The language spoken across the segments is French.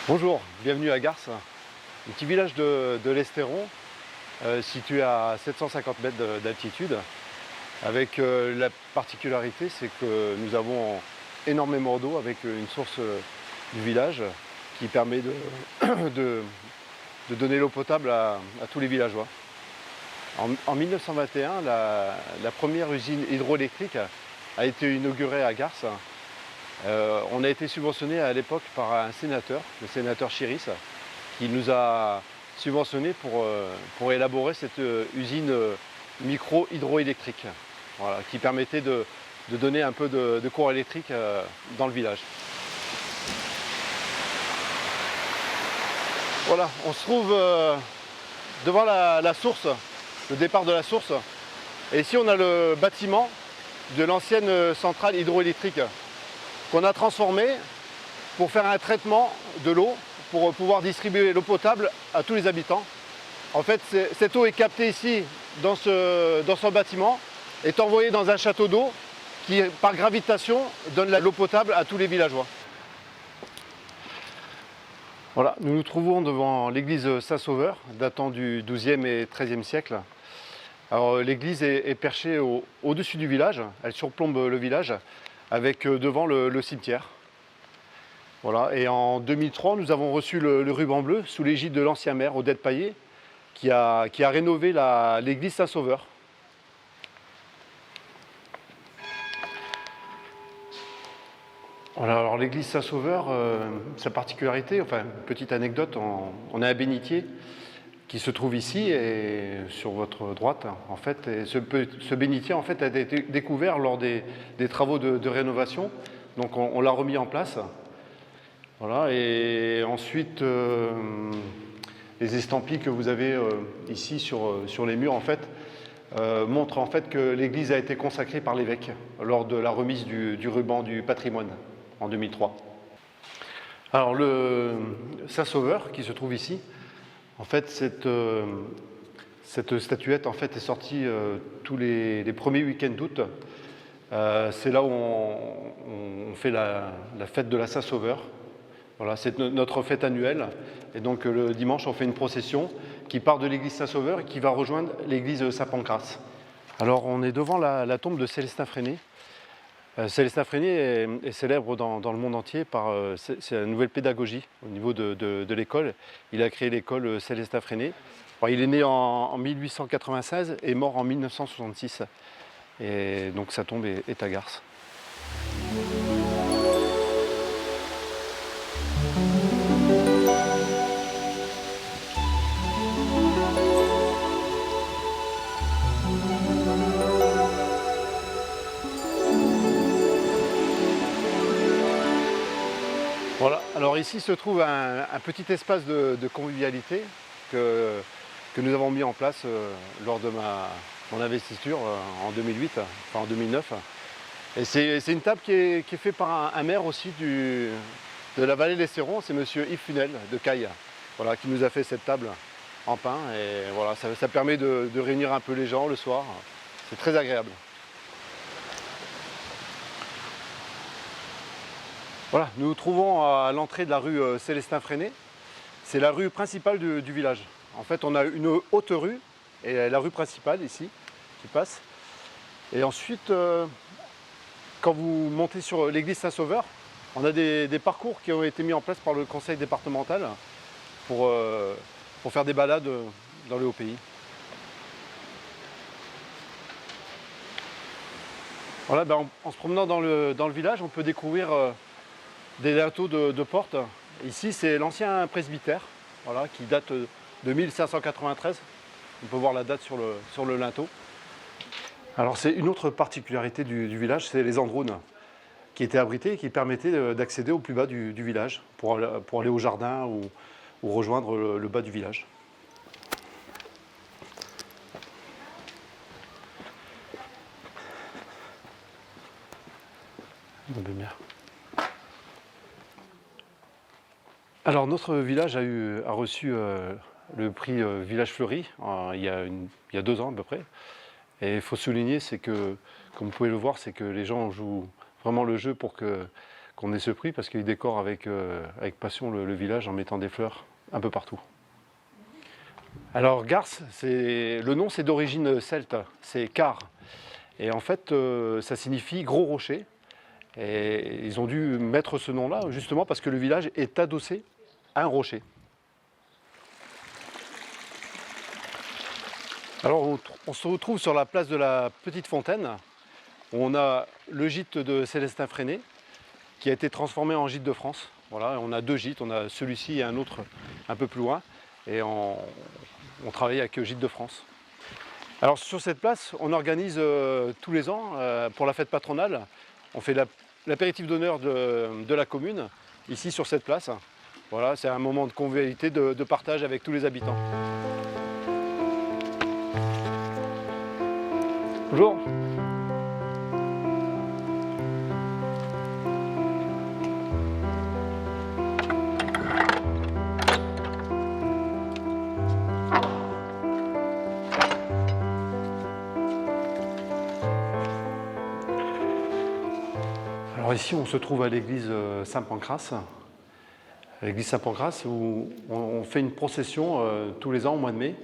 Bonjour, bienvenue à Garces, un petit village de l'Estéron, situé à 750 mètres d'altitude, avec la particularité, c'est que nous avons énormément d'eau avec une source du village qui permet de donner l'eau potable à tous les villageois. En 1921, la première usine hydroélectrique a été inaugurée à Garces. On a été subventionné à l'époque par un sénateur, le sénateur Chiris, qui nous a subventionné pour élaborer cette usine micro-hydroélectrique, voilà, qui permettait de donner un peu de courant électrique dans le village. Voilà, on se trouve devant la source, le départ de la source. Et ici on a le bâtiment de l'ancienne centrale hydroélectrique qu'on a transformé pour faire un traitement de l'eau, pour pouvoir distribuer l'eau potable à tous les habitants. En fait, cette eau est captée ici, dans ce bâtiment, est envoyée dans un château d'eau qui, par gravitation, donne l'eau potable à tous les villageois. Voilà, nous nous trouvons devant l'église Saint-Sauveur, datant du XIIe et XIIIe siècle. Alors, l'église est perchée au-dessus du village, elle surplombe le village, avec devant le cimetière. Voilà. Et en 2003, nous avons reçu le ruban bleu sous l'égide de l'ancien maire, Odette Paillet, qui a rénové l'église Saint-Sauveur. Voilà, alors l'église Saint-Sauveur, sa particularité, enfin une petite anecdote, on a un bénitier qui se trouve ici et sur votre droite en fait. Et ce bénitier en fait a été découvert lors des travaux de rénovation, donc on l'a remis en place. Voilà, et ensuite les estampilles que vous avez ici sur les murs en fait montrent en fait que l'église a été consacrée par l'évêque lors de la remise du ruban du patrimoine en 2003. Alors le Saint-Sauveur qui se trouve ici, en fait cette statuette en fait est sortie tous les premiers week-ends d'août. C'est là où on fait la fête de la Saint-Sauveur. Voilà, c'est notre fête annuelle. Et donc le dimanche, on fait une procession qui part de l'église Saint-Sauveur et qui va rejoindre l'église Saint-Pancrace. Alors on est devant la tombe de Célestin Freinet. Célestin Freinet est célèbre dans le monde entier par sa nouvelle pédagogie au niveau de l'école. Il a créé l'école Célestin Freinet. Alors, il est né en 1896 et mort en 1966. Et donc sa tombe est à Garces. Voilà, alors ici se trouve un petit espace de convivialité que nous avons mis en place lors de mon investiture en 2008, enfin en 2009. Et c'est une table qui est faite par un maire aussi de la vallée de l'Estéron, c'est monsieur Yves Funel de Caille, voilà, qui nous a fait cette table en pin. Et voilà, ça permet de réunir un peu les gens le soir, c'est très agréable. Voilà, nous nous trouvons à l'entrée de la rue Célestin Freinet. C'est la rue principale du village. En fait, on a une haute rue et la rue principale ici qui passe. Et ensuite, quand vous montez sur l'église Saint-Sauveur, on a des parcours qui ont été mis en place par le conseil départemental pour faire des balades dans le haut pays. Voilà, ben, en se promenant dans le village, on peut découvrir des linteaux de porte. Ici, c'est l'ancien presbytère, voilà, qui date de 1593. On peut voir la date sur le linteau. Alors, c'est une autre particularité du village, c'est les androunes qui étaient abrités et qui permettaient d'accéder au plus bas du village pour aller au jardin ou rejoindre le bas du village. Alors notre village a reçu le prix Village Fleuri il y a 2 ans à peu près. Et il faut souligner, c'est que, comme vous pouvez le voir, c'est que les gens jouent vraiment le jeu pour qu'on ait ce prix parce qu'il décore avec passion le village en mettant des fleurs un peu partout. Alors Garces, le nom c'est d'origine celte, c'est car. Et en fait, ça signifie gros rocher. Et ils ont dû mettre ce nom-là justement parce que le village est adossé à un rocher. Alors on se retrouve sur la place de la Petite Fontaine, où on a le gîte de Célestin Freinet, qui a été transformé en gîte de France. Voilà, on a 2 gîtes, on a celui-ci et un autre un peu plus loin, et on travaille avec Gîte de France. Alors sur cette place, on organise tous les ans, pour la fête patronale, on fait l'apéritif d'honneur de la commune, ici sur cette place. Voilà, c'est un moment de convivialité, de partage avec tous les habitants. Bonjour. Alors ici, on se trouve à l'église Saint-Pancrace. À l'église Saint-Pancrace, où on fait une procession tous les ans au mois de mai.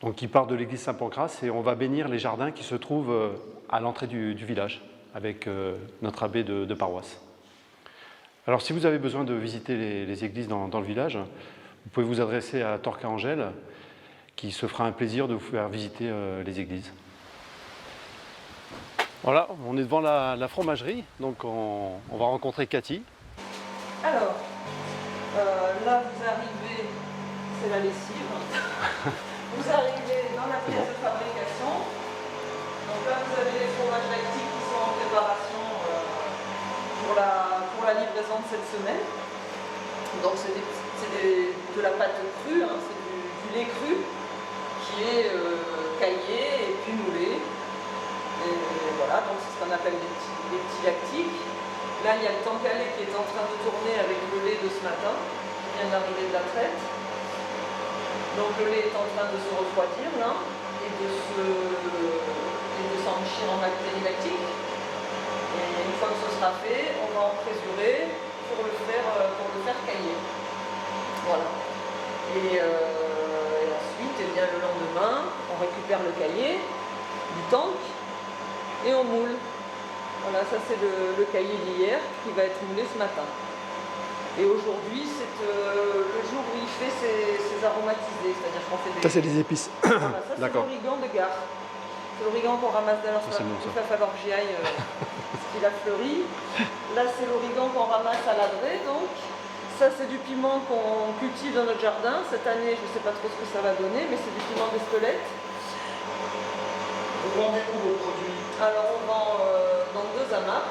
Donc qui part de l'église Saint-Pancrace et on va bénir les jardins qui se trouvent à l'entrée du village avec notre abbé de paroisse. Alors si vous avez besoin de visiter les églises dans le village, vous pouvez vous adresser à Torca Angèle qui se fera un plaisir de vous faire visiter les églises. Voilà, on est devant la fromagerie, donc on va rencontrer Cathy. Alors, là vous arrivez, c'est la lessive. Vous arrivez dans la pièce de fabrication. Donc là vous avez les fromages lactiques qui sont en préparation pour la livraison de cette semaine. Donc c'est de la pâte crue, hein, c'est du lait cru qui est caillé et puis moulé. Et voilà, donc c'est ce qu'on appelle les petits lactiques. Là il y a le tankale qui est en train de tourner avec le lait de ce matin, qui vient d'arriver de la traite. Donc le lait est en train de se refroidir là et de s'enrichir en bactéries lactiques. Et une fois que ce sera fait, on va en présurer pour le faire cailler. Voilà. Et ensuite, eh bien, le lendemain, on récupère le cahier du tank et on moule. Voilà, ça c'est le cahier d'hier qui va être moulé ce matin. Et aujourd'hui, c'est le jour où il fait ses aromatisés, c'est-à-dire qu'on fait des... Ça, c'est des épices. Voilà, ça c'est l'origan de Gare. C'est l'origan qu'on ramasse d'ailleurs, il va falloir que j'y aille, parce qu'il a fleuri. Là, c'est l'origan qu'on ramasse à l'adré, donc. Ça, c'est du piment qu'on cultive dans notre jardin. Cette année, je ne sais pas trop ce que ça va donner, mais c'est du piment d'Espelette. Vous vendez où vos produits? Alors, on vend dans 2 AMAP.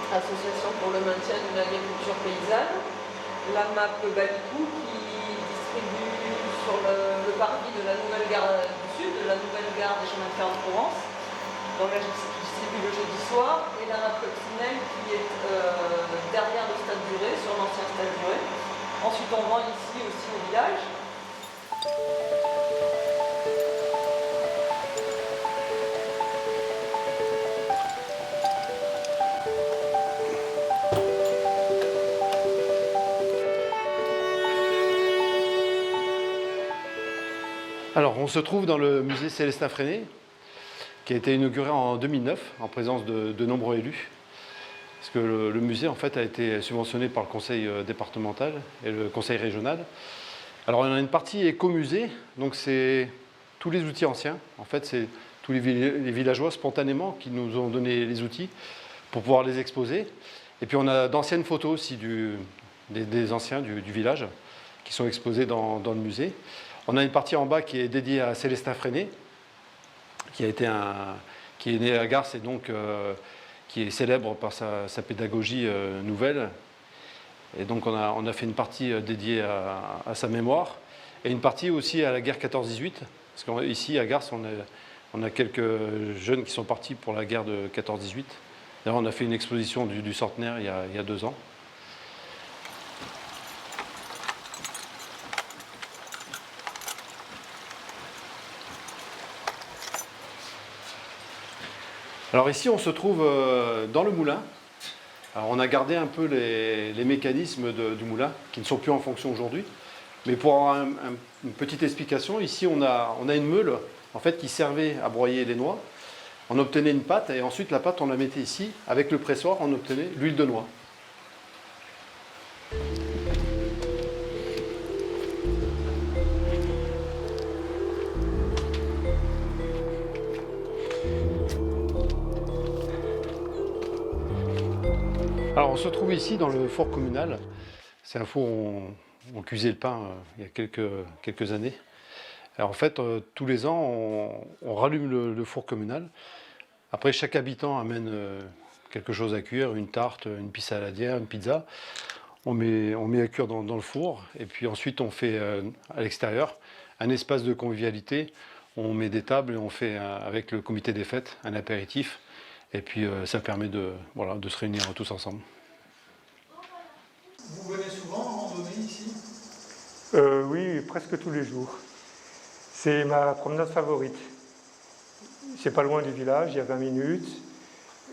Association pour le maintien d'une agriculture paysanne, la MAP Balicou qui distribue sur le parvis de la nouvelle gare du Sud, de la nouvelle gare des chemins de fer de Provence, donc là je distribue le jeudi soir, et la MAP Coccinelle qui est derrière le stade Duré, sur l'ancien stade Duré. Ensuite on vend ici aussi au village. Alors, on se trouve dans le musée Célestin Freinet, qui a été inauguré en 2009, en présence de nombreux élus. Parce que le musée, en fait, a été subventionné par le conseil départemental et le conseil régional. Alors, il y en a une partie écomusée, donc c'est tous les outils anciens. En fait, c'est tous les villageois spontanément qui nous ont donné les outils pour pouvoir les exposer. Et puis, on a d'anciennes photos aussi des anciens du village qui sont exposés dans le musée. On a une partie en bas qui est dédiée à Célestin Freinet, qui est né à Garces et donc qui est célèbre par sa pédagogie nouvelle. Et donc on a fait une partie dédiée à sa mémoire et une partie aussi à la guerre 14-18. Parce qu'ici à Garces, on a quelques jeunes qui sont partis pour la guerre de 14-18. D'ailleurs, on a fait une exposition du centenaire il y a 2 ans. Alors ici, on se trouve dans le moulin. Alors on a gardé un peu les mécanismes du moulin qui ne sont plus en fonction aujourd'hui. Mais pour avoir une petite explication, ici on a une meule en fait, qui servait à broyer les noix. On obtenait une pâte et ensuite la pâte on la mettait ici. Avec le pressoir on obtenait l'huile de noix. Alors on se trouve ici dans le four communal. C'est un four où on cuisait le pain il y a quelques années. Alors en fait, tous les ans, on rallume le four communal. Après, chaque habitant amène quelque chose à cuire, une tarte, une pizza saladière, une pizza. On met à cuire dans le four. Et puis ensuite, on fait à l'extérieur un espace de convivialité. On met des tables et on fait avec le comité des fêtes un apéritif. Et puis ça permet de se réunir tous ensemble. Vous venez souvent en randonnée ici? Oui, presque tous les jours. C'est ma promenade favorite. C'est pas loin du village, il y a 20 minutes.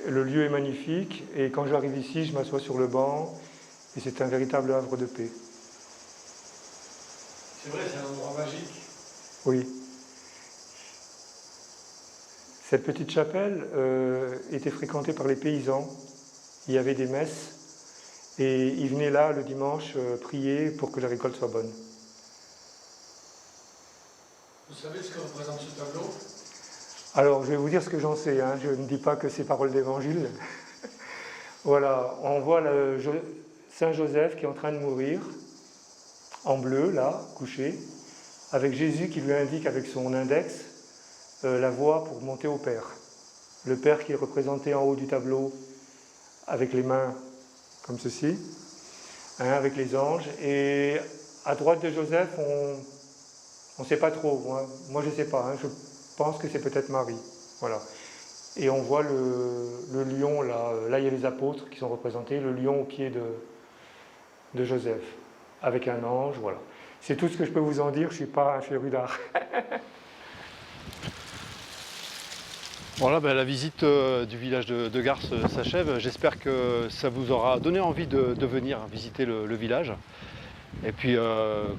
Le lieu est magnifique et quand j'arrive ici, je m'assois sur le banc et c'est un véritable havre de paix. C'est vrai, c'est un endroit magique. Oui. Cette petite chapelle était fréquentée par les paysans. Il y avait des messes et ils venaient là le dimanche prier pour que la récolte soit bonne. Vous savez ce que représente ce tableau? Alors, je vais vous dire ce que j'en sais, hein. Je ne dis pas que c'est parole d'évangile. Voilà, on voit Saint Joseph qui est en train de mourir, en bleu, là, couché, avec Jésus qui lui indique avec son index la voie pour monter au Père. Le Père qui est représenté en haut du tableau avec les mains comme ceci, hein, avec les anges. Et à droite de Joseph, on ne sait pas trop. Moi je ne sais pas. Hein, je pense que c'est peut-être Marie. Voilà. Et on voit le lion, là il y a les apôtres qui sont représentés, le lion au pied de Joseph, avec un ange. Voilà. C'est tout ce que je peux vous en dire. Je ne suis pas un féru d'art. Voilà, la visite du village de Garces s'achève. J'espère que ça vous aura donné envie de venir visiter le village. Et puis,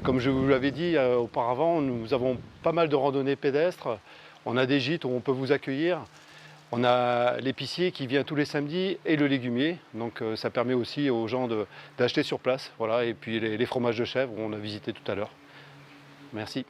comme je vous l'avais dit auparavant, nous avons pas mal de randonnées pédestres. On a des gîtes où on peut vous accueillir. On a l'épicier qui vient tous les samedis et le légumier. Donc ça permet aussi aux gens d'acheter sur place. Voilà. Et puis les fromages de chèvre, on a visité tout à l'heure. Merci.